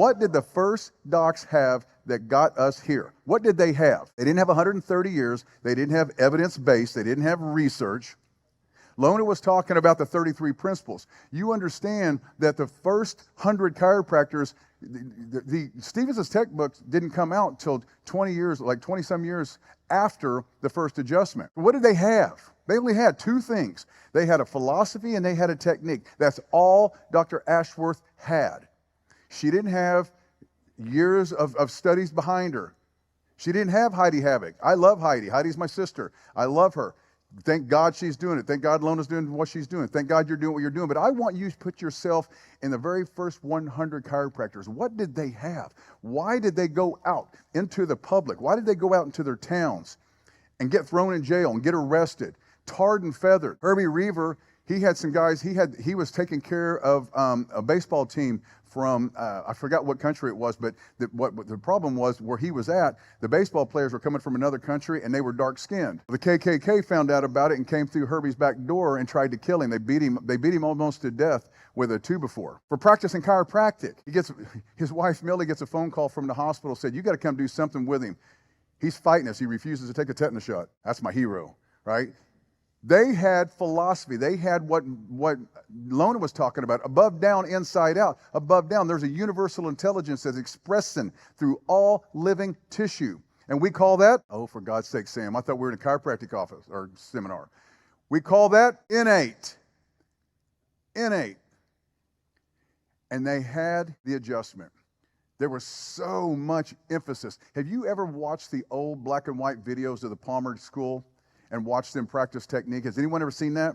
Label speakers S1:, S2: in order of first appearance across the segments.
S1: What did the first docs have that got us here? What did they have? They didn't have 130 years. They didn't have evidence-based. They didn't have research. Lona was talking about the 33 principles. You understand that the first 100 chiropractors, the Stevenson's textbooks didn't come out until 20 years, like 20-some years after the first adjustment. What did they have? They only had two things. They had a philosophy and they had a technique. That's all Dr. Ashworth had. She didn't have years of studies behind her. She didn't have Heidi Havoc. I love Heidi. Heidi's my sister. I love her. Thank God she's doing it. Thank God Lona's doing what she's doing. Thank God you're doing what you're doing. But I want you to put yourself in the very first 100 chiropractors. What did they have? Why did they go out into the public? Why did they go out into their towns and get thrown in jail and get arrested, tarred and feathered? Herbie Reaver, he had some guys, he was taking care of a baseball team from, I forgot what country it was, but what the problem was where he was at, the baseball players were coming from another country and they were dark-skinned. The KKK found out about it and came through Herbie's back door and tried to kill him. They beat him almost to death with a 2x4. For practicing chiropractic, his wife Millie gets a phone call from the hospital, said, you got to come do something with him. He's fighting us. He refuses to take a tetanus shot. That's my hero, right? They had philosophy. They had what Lona was talking about, above, down, inside out. Above, down, there's a universal intelligence that's expressing through all living tissue. And we call that, oh, for God's sake, Sam, I thought we were in a chiropractic office or seminar. We call that innate. Innate. And they had the adjustment. There was so much emphasis. Have you ever watched the old black and white videos of the Palmer School and watch them practice technique? Has anyone ever seen that?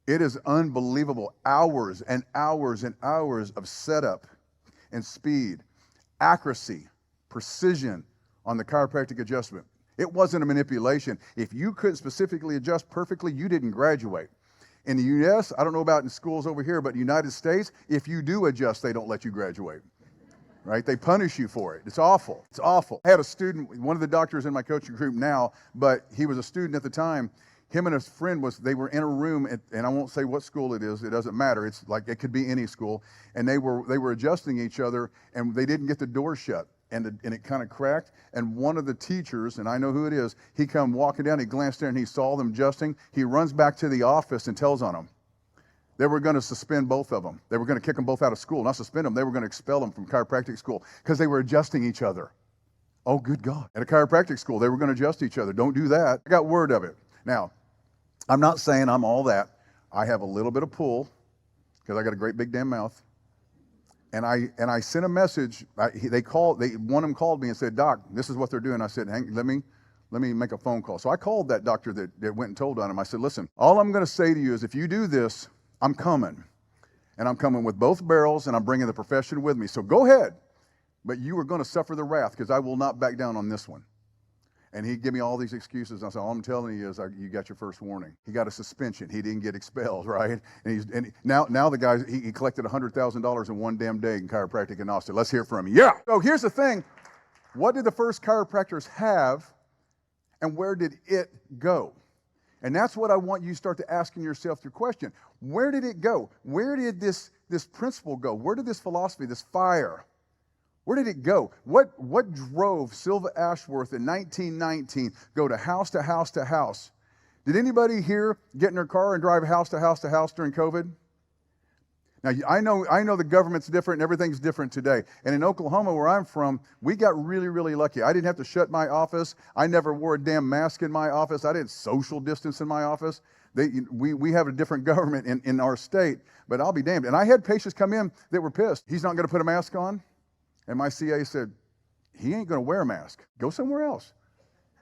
S1: It is unbelievable. Hours and hours and hours of setup and speed, accuracy, precision on the chiropractic adjustment. It wasn't a manipulation. If you couldn't specifically adjust perfectly, you didn't graduate. In the US, I don't know about in schools over here, but in the United States, if you do adjust, they don't let you graduate. Right? They punish you for it. It's awful. It's awful. I had a student, one of the doctors in my coaching group now, but he was a student at the time. Him and his friend they were in a room, and I won't say what school it is. It doesn't matter. It's like, it could be any school. And they were adjusting each other, and they didn't get the door shut. And it kind of cracked. And one of the teachers, and I know who it is, he come walking down, he glanced there and he saw them adjusting. He runs back to the office and tells on them. They were going to suspend both of them. They were going to kick them both out of school. Not suspend them. They were going to expel them from chiropractic school because they were adjusting each other. Oh, good God. At a chiropractic school, they were going to adjust each other. Don't do that. I got word of it. Now, I'm not saying I'm all that. I have a little bit of pull because I got a great big damn mouth. And I sent a message. One of them called me and said, Doc, this is what they're doing. I said, let me make a phone call. So I called that doctor that went and told on him. I said, listen, all I'm going to say to you is if you do this, I'm coming, and I'm coming with both barrels, and I'm bringing the profession with me. So go ahead, but you are going to suffer the wrath because I will not back down on this one. And he gave me all these excuses. I said, all I'm telling you is you got your first warning. He got a suspension. He didn't get expelled, right? And now the guy, he collected $100,000 in one damn day in chiropractic in Austin. Let's hear from him. Yeah. So here's the thing. What did the first chiropractors have, and where did it go? And that's what I want you to start to asking yourself your question. Where did it go? Where did this principle go? Where did this philosophy, this fire, where did it go? What drove Sylva Ashworth in 1919 go to house to house to house? Did anybody here get in their car and drive house to house to house during COVID? Now, I know the government's different and everything's different today. And in Oklahoma, where I'm from, we got really, really lucky. I didn't have to shut my office. I never wore a damn mask in my office. I didn't social distance in my office. We have a different government in our state, but I'll be damned. And I had patients come in that were pissed. He's not going to put a mask on. And my CA said, he ain't going to wear a mask. Go somewhere else.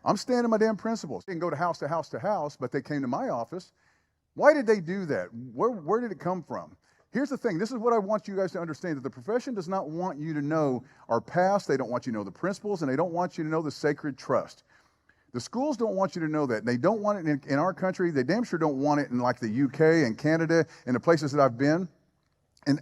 S1: I'm standing my damn principles. They can go to house to house to house, but they came to my office. Why did they do that? Where did it come from? Here's the thing. This is what I want you guys to understand, that the profession does not want you to know our past. They don't want you to know the principles, and they don't want you to know the sacred trust. The schools don't want you to know that. They don't want it in our country. They damn sure don't want it in like the UK and Canada and the places that I've been. One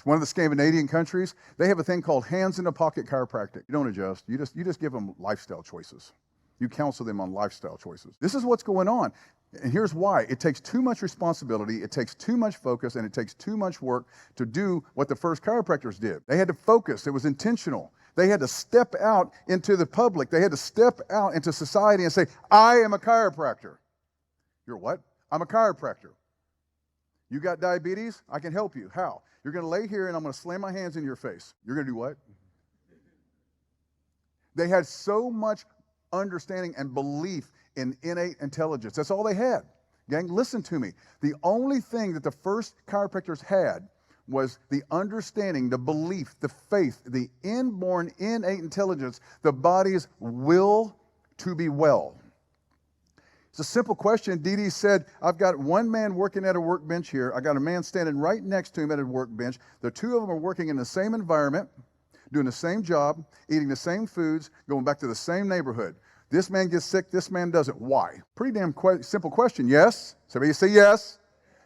S1: of the Scandinavian countries, they have a thing called hands-in-the-pocket chiropractic. You don't adjust. You just give them lifestyle choices. You counsel them on lifestyle choices. This is what's going on. And here's why. It takes too much responsibility, it takes too much focus, and it takes too much work to do what the first chiropractors did. They had to focus. It was intentional. They had to step out into the public. They had to step out into society and say, I am a chiropractor. You're what? I'm a chiropractor. You got diabetes? I can help you. How? You're going to lay here and I'm going to slam my hands in your face. You're going to do what? They had so much understanding and belief in innate intelligence. That's all they had. Gang, listen to me. The only thing that the first chiropractors had was the understanding, the belief, the faith, the inborn innate intelligence, the body's will to be well. It's a simple question. Dee Dee said, I've got one man working at a workbench here. I got a man standing right next to him at a workbench. The two of them are working in the same environment, doing the same job, eating the same foods, going back to the same neighborhood. This man gets sick, this man doesn't. Why? Pretty damn simple question. Yes? Somebody say yes?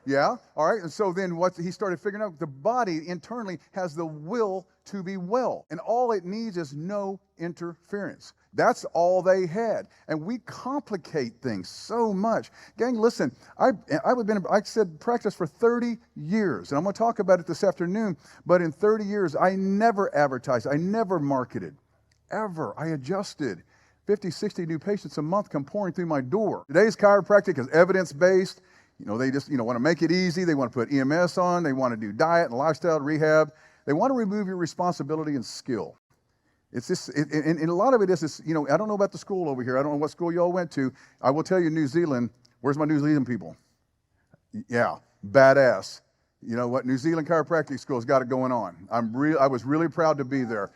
S1: Yeah? All right. And so then what he started figuring out, the body internally has the will to be well. And all it needs is no interference. That's all they had. And we complicate things so much. Gang, listen, I've been, I said, practice for 30 years. And I'm going to talk about it this afternoon. But in 30 years, I never advertised. I never marketed. Ever. I adjusted. 50, 60 new patients a month come pouring through my door. Today's chiropractic is evidence-based. You know, they just, want to make it easy. They want to put EMS on. They want to do diet and lifestyle rehab. They want to remove your responsibility and skill. It's this, and a lot of it is this, I don't know about the school over here. I don't know what school y'all went to. I will tell you, New Zealand, where's my New Zealand people? Yeah, badass. You know what? New Zealand Chiropractic School's got it going on. I was really proud to be there.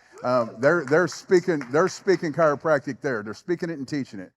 S1: They're speaking chiropractic there. They're speaking it and teaching it.